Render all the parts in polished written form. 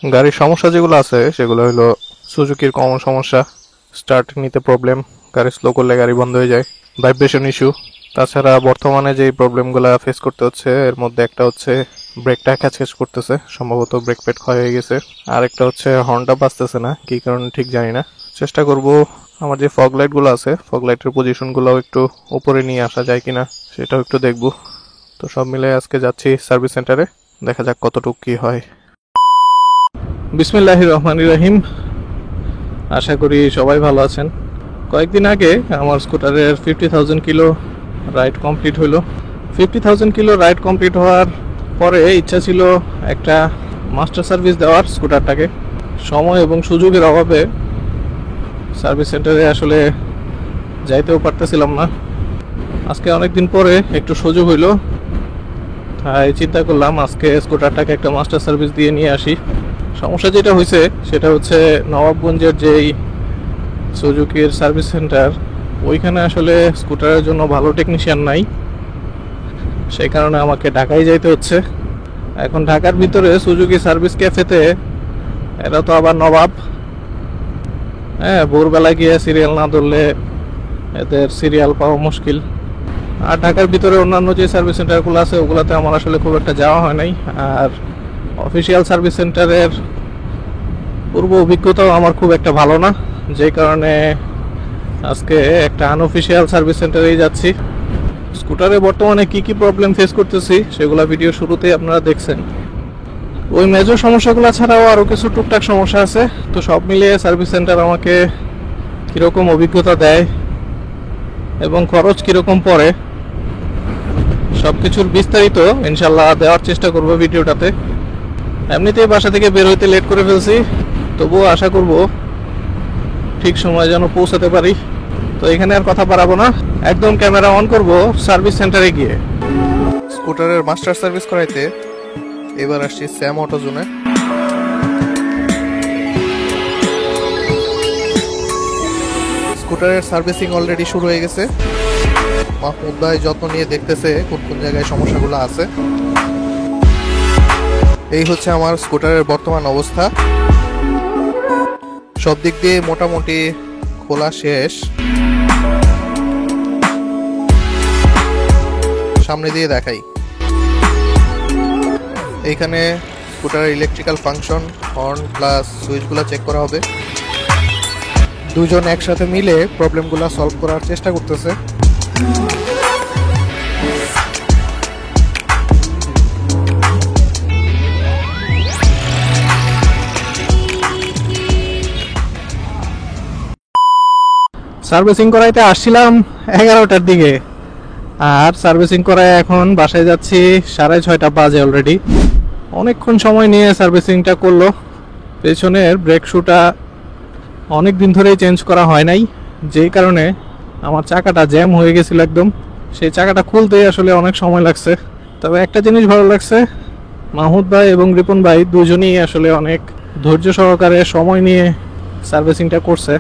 গাড়ির সমস্যা যেগুলো আছে সেগুলো হলো সুজুকির কমন সমস্যা, স্টার্ট নিতে প্রবলেম, গাড়ি স্লো করলে গাড়ি বন্ধ হয়ে যায়, ভাইব্রেশন ইস্যু। তাছাড়া বর্তমানে যেই প্রবলেমগুলো ফেস করতে হচ্ছে এর মধ্যে একটা হচ্ছে ব্রেকটা খ্যাচখ্যাচ করতেছে, সম্ভবত ব্রেক প্যাড ক্ষয় হয়ে গেছে। আর একটা হচ্ছে হর্নটা বাজতেছে না, কি কারণে ঠিক জানি না। চেষ্টা করব আমার যে ফগ লাইটগুলো আছে ফগ লাইটের পজিশনগুলোও একটু উপরে নিয়ে আসা যায় কিনা সেটাও একটু দেখব। তো সব মিলে আজকে যাচ্ছি সার্ভিস সেন্টারে, দেখা যাক কতটুকু কি হয়। বিসমিল্লাহির রহমানির রহিম। আশা করি সবাই ভালো আছেন। কয়েকদিন আগে আমার স্কুটারের 50,000 কিলো রাইড কমপ্লিট হলো। 50,000 কিলো রাইড কমপ্লিট হওয়ার পরে ইচ্ছা ছিল একটা মাস্টার সার্ভিস দেওয়ার স্কুটারটাকে। সময় এবং সুযোগের অভাবে সার্ভিস সেন্টারে আসলে যাইতেও পারতেছিলাম না। আজকে অনেক দিন পরে একটু সুযোগ হইলো, তাই চিন্তা করলাম আজকে স্কুটারটাকে একটা মাস্টার সার্ভিস দিয়ে নিয়ে আসি। সমস্যা যেটা হয়েছে সেটা হচ্ছে নবাবগঞ্জের যেই সুজুকির সার্ভিস সেন্টার ওইখানে আসলে স্কুটারের জন্য ভালো টেকনিশিয়ান নাই, সেই কারণে আমাকে ঢাকায় যাইতে হচ্ছে। এখন ঢাকার ভিতরে সুজুকি সার্ভিস ক্যাফেতে এরা তো আবার নবাব, ভোরবেলায় গিয়ে সিরিয়াল না ধরলে এদের সিরিয়াল পাওয়া মুশকিল। আর ঢাকার ভিতরে অন্যান্য যে সার্ভিস সেন্টারগুলো আছে ওগুলোতে আমার আসলে খুব একটা যাওয়া হয় নাই। আর অফিসিয়াল সার্ভিস সেন্টারের পূর্ব অভিজ্ঞতাও আমার খুব একটা ভালো না, যেই কারণে আজকে একটা আনঅফিসিয়াল সার্ভিস সেন্টারেই যাচ্ছি। স্কুটারে বর্তমানে কি কি প্রবলেম ফেস করতেছি সেগুলো ভিডিও শুরুতেই আপনারা দেখছেন। ওই মেজর সমস্যাগুলো ছাড়াও আরও কিছু টুকটাক সমস্যা আছে। তো সব মিলিয়ে সার্ভিস সেন্টার আমাকে কীরকম অভিজ্ঞতা দেয় এবং খরচ কীরকম পড়ে সব কিছুর বিস্তারিত ইনশাল্লাহ দেওয়ার চেষ্টা করব ভিডিওটাতে। এমনিতেই বাসা থেকে বের হইতে লেট করে ফেলছি, তবুও আশা করব ঠিক সময় যেন পৌঁছাতে পারি। তো এখানে আর কথা বাড়াবো না, একদম ক্যামেরা অন করব সার্ভিস সেন্টারে গিয়ে। স্কুটারের মাস্টার সার্ভিস করাইতে এবার আসছি স্যাম অটোজোনে। স্কুটারের সার্ভিসিং অলরেডি শুরু হয়ে গেছে। মাহমুদ ভাই যত্ন নিয়ে দেখতেছে কোন কোন জায়গায় সমস্যাগুলো আছে। এই হচ্ছে আমার স্কুটারের বর্তমান অবস্থা, সব দিক দিয়ে মোটামুটি খোলা শেষ। সামনে দিয়ে দেখাই, এইখানে স্কুটারের ইলেকট্রিক্যাল ফাংশন, হর্ন প্লাস সুইচগুলো চেক করা হবে। দুজন একসাথে মিলে প্রবলেমগুলো সলভ করার চেষ্টা করতেছে। সার্ভিসিং করাইতে আসছিলাম 11টার দিকে, আর সার্ভিসিং করায় এখন বাসায় যাচ্ছি 6:30 বাজে অলরেডি। অনেকক্ষণ সময় নিয়ে সার্ভিসিংটা করলো। পেছনের ব্রেক শুটা অনেক দিন ধরেই চেঞ্জ করা হয় নাই, যেই কারণে আমার চাকাটা জ্যাম হয়ে গেছিল একদম। সেই চাকাটা খুলতেই আসলে অনেক সময় লাগছে। তবে একটা জিনিস ভালো লাগছে, মাহমুদ ভাই এবং রিপন ভাই দুজনেই আসলে অনেক ধৈর্য সহকারে সময় নিয়ে সার্ভিসিংটা করছে।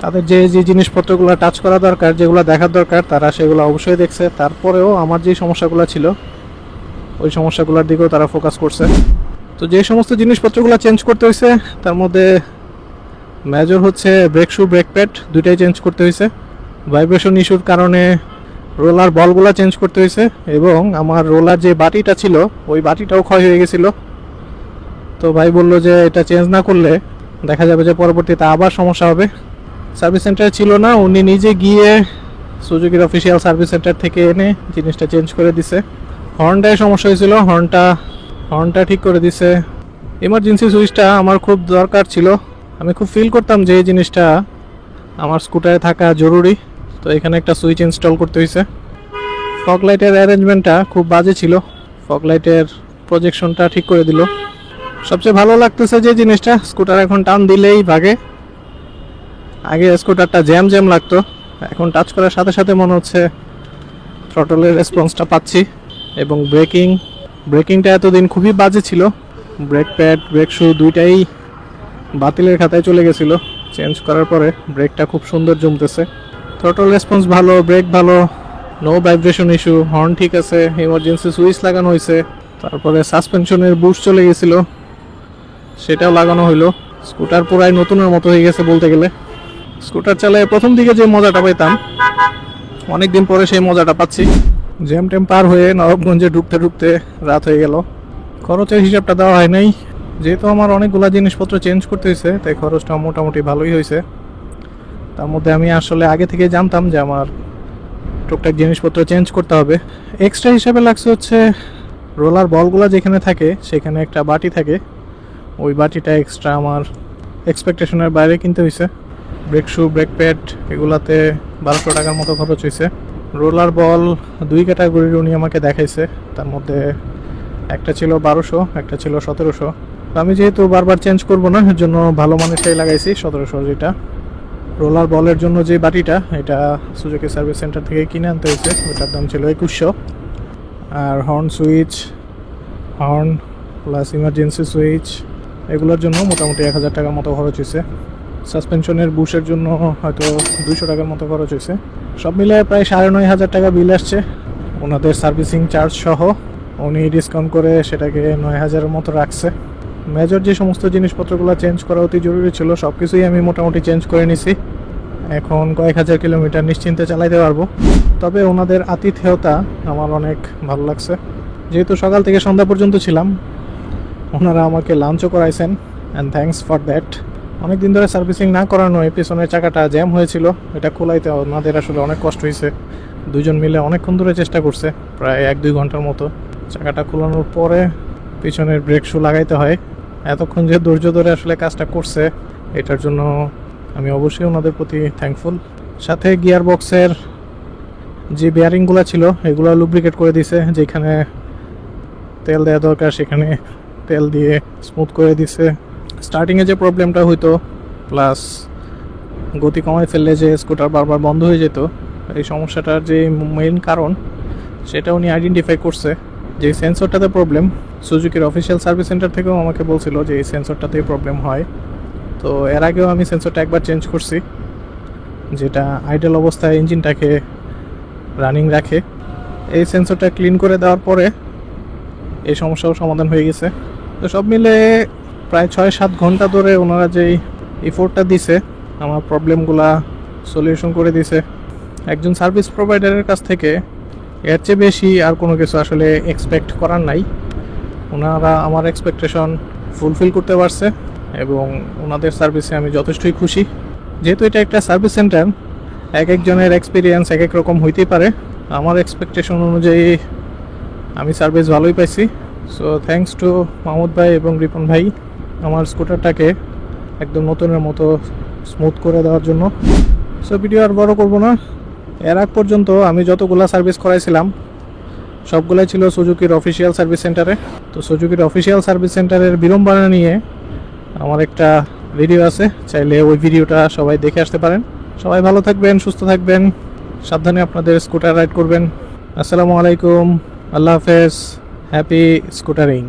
তাদের যে যে জিনিসপত্রগুলো টাচ করা দরকার, যেগুলো দেখার দরকার, তারা সেগুলো অবশ্যই দেখছে। তারপরেও আমার যে সমস্যাগুলো ছিল ওই সমস্যাগুলোর দিকেও তারা ফোকাস করছে। তো যে সমস্ত জিনিসপত্রগুলো চেঞ্জ করতে হয়েছে তার মধ্যে মেজর হচ্ছে ব্রেক শু, ব্রেক প্যাড দুইটাই চেঞ্জ করতে হয়েছে। ভাইব্রেশন ইস্যুর কারণে রোলার বলগুলো চেঞ্জ করতে হয়েছে, এবং আমার রোলার যে বাটিটা ছিল ওই বাটিটাও ক্ষয় হয়ে গেছিলো। তো ভাই বলল যে এটা চেঞ্জ না করলে দেখা যাবে যে পরবর্তীতে আবার সমস্যা হবে। সার্ভিস সেন্টার ছিল না, উনি নিজে গিয়ে সুজুকির অফিসিয়াল সার্ভিস সেন্টার থেকে এনে জিনিসটা চেঞ্জ করে দিছে। হর্নটায় সমস্যা হয়েছিল, হর্নটা ঠিক করে দিছে। ইমার্জেন্সি সুইচটা আমার খুব দরকার ছিল, আমি খুব ফিল করতাম যে এই জিনিসটা আমার স্কুটারে থাকা জরুরি। তো এখানে একটা সুইচ ইনস্টল করতে হয়েছে। ফগ লাইটের অ্যারেঞ্জমেন্টটা খুব বাজে ছিল, ফগ লাইটের প্রজেকশনটা ঠিক করে দিল। সবচেয়ে ভালো লাগতেছে যে জিনিসটা, স্কুটার এখন টান দিলেই ভাগে। আগে স্কুটারটা জ্যাম লাগতো, এখন টাচ করার সাথে সাথে মনে হচ্ছে থ্রটলের রেসপন্সটা পাচ্ছি। এবং ব্রেকিংটা এতদিন খুবই বাজে ছিল। ব্রেক প্যাড, ব্রেক শু দুইটাই বাতিলের খাতায় চলে গেছিলো। চেঞ্জ করার পরে ব্রেকটা খুব সুন্দর জমতেছে। থ্রটল রেসপন্স ভালো, ব্রেক ভালো, নো ভাইব্রেশন ইস্যু, হর্ন ঠিক আছে, ইমার্জেন্সি সুইচ লাগানো হয়েছে। তারপরে সাসপেনশনের বুস্ট চলে গেছিলো, সেটাও লাগানো হইলো। স্কুটার পুরাই নতুনের মতো হয়ে গেছে বলতে গেলে। স্কুটার চালায় প্রথম দিকে যে মজাটা পাইতাম, অনেকদিন পরে সেই মজাটা পাচ্ছি। জ্যাম ট্যাম পার হয়ে নবাবগঞ্জে ঢুকতে ঢুকতে রাত হয়ে গেল। খরচের হিসাবটা দেওয়া হয় নাই, যেহেতু আমার অনেকগুলা জিনিসপত্র চেঞ্জ করতে হয়েছে তাই খরচটা মোটামুটি ভালোই হয়েছে। তার মধ্যে আমি আসলে আগে থেকে জানতাম যে আমার টুকটাক জিনিসপত্র চেঞ্জ করতে হবে। এক্সট্রা হিসাবে লাগছে হচ্ছে রোলার বলগুলো যেখানে থাকে সেখানে একটা বাটি থাকে, ওই বাটিটা এক্সট্রা আমার এক্সপেকটেশনের বাইরে কিনতে হয়েছে। ব্রেক শু, ব্রেক প্যাড এগুলাতে 1200 টাকার মতো খরচ হয়েছে। রোলার বল 2 ক্যাটাগরির উনি আমাকে দেখাইছে, তার মধ্যে একটা ছিল 1200, একটা ছিল 1700। আমি যেহেতু বারবার চেঞ্জ করব না, এর জন্য ভালো মানেরটাই লাগাইছি 1700। যেটা রোলার বলের জন্য যে বাটিটা, এটা সুজুকি সার্ভিস সেন্টার থেকে কিনে আনতে হয়েছে, ওটার দাম ছিল 2100। আর horn switch, horn plus emergency switch এগুলোর জন্য মোটামুটি 1000 টাকার মতো খরচ হয়েছে। সাসপেনশনের বুশের জন্য হয়তো 200 টাকার মতো খরচ হয়েছে। সব মিলে প্রায় 9500 টাকা বিল আসছে ওনাদের সার্ভিসিং চার্জ সহ। উনি ডিসকাউন্ট করে সেটাকে 9000-এর মতো রাখছে। মেজর যে সমস্ত জিনিসপত্রগুলো চেঞ্জ করা অতি জরুরি ছিল সব কিছুই আমি মোটামুটি চেঞ্জ করে নিছি। এখন কয়েক হাজার কিলোমিটার নিশ্চিন্তে চালাইতে পারবো। তবে ওনাদের আতিথেয়তা আমার অনেক ভালো লাগছে। যেহেতু সকাল থেকে সন্ধ্যা পর্যন্ত ছিলাম, ওনারা আমাকে লাঞ্চও করাইছেন, অ্যান্ড থ্যাঙ্কস ফর দ্যাট। অনেক দিন ধরে সার্ভিসিং না করানো পিছনের চাকাটা জ্যাম হয়েছিল, এটা খোলাইতে ওনাদের আসলে অনেক কষ্ট হয়েছে। দুজন মিলে অনেকক্ষণ ধরে চেষ্টা করছে, প্রায় 1-2 ঘন্টার মতো। চাকাটা খোলানোর পরে পিছনের ব্রেক শু লাগাইতে হয়। এতক্ষণ যে ধৈর্য ধরে আসলে কাজটা করছে, এটার জন্য আমি অবশ্যই ওনাদের প্রতি থ্যাঙ্কফুল। সাথে গিয়ার বক্সের যে বেয়ারিংগুলো ছিল এগুলো লুব্রিকেট করে দিছে, যেখানে তেল দেওয়া দরকার সেখানে তেল দিয়ে স্মুথ করে দিছে। স্টার্টিংয়ে যে প্রবলেমটা হইতো, প্লাস গতি কমায় ফেললে যে স্কুটার বারবার বন্ধ হয়ে যেত, এই সমস্যাটার যে মেইন কারণ সেটা উনি আইডেন্টিফাই করছে। যে সেন্সরটাতে প্রবলেম, সুজুকির অফিসিয়াল সার্ভিস সেন্টার থেকেও আমাকে বলছিল যে এই সেন্সরটাতেই প্রবলেম হয়। তো এর আগেও আমি সেন্সরটা একবার চেঞ্জ করছি, যেটা আইডল অবস্থায় ইঞ্জিনটাকে রানিং রাখে। এই সেন্সরটা ক্লিন করে দেওয়ার পরে এই সমস্যাও সমাধান হয়ে গেছে। তো সব মিলে প্রায় 6-7 ঘন্টা ধরে ওনারা যেই এফোর্টটা দিছে আমার প্রবলেমগুলা সলিউশন করে দিছে। একজন সার্ভিস প্রোভাইডারের কাছ থেকে এর চেয়ে বেশি আর কোনো কিছু আসলে এক্সপেক্ট করার নাই। ওনারা আমার এক্সপেকটেশন ফুলফিল করতে পারছে এবং ওনাদের সার্ভিসে আমি যথেষ্টই খুশি। যেহেতু এটা একটা সার্ভিস সেন্টার, এক একজনের এক্সপিরিয়েন্স এক এক রকম হইতেই পারে। আমার এক্সপেকটেশন অনুযায়ী আমি সার্ভিস ভালোই পাইছি। সো থ্যাঙ্কস টু মাহমুদ ভাই এবং রিপন ভাই আমার স্কুটারটাকে একদম নতুনের মতো স্মুথ করে দেওয়ার জন্য। সো ভিডিও আর বড় করব না। এর আগ পর্যন্ত আমি যতগুলো সার্ভিস করাইছিলাম সবগুলাই ছিল সুজুকির অফিসিয়াল সার্ভিস সেন্টারে। তো সুজুকির অফিসিয়াল সার্ভিস সেন্টারের বিড়ম্বনা নিয়ে আমার একটা ভিডিও আছে, চাইলে ওই ভিডিওটা সবাই দেখে আসতে পারেন। সবাই ভালো থাকবেন, সুস্থ থাকবেন, সাবধানে আপনাদের স্কুটার রাইড করবেন। আসসালামু আলাইকুম, আল্লাহ হাফেজ, হ্যাপি স্কুটারিং।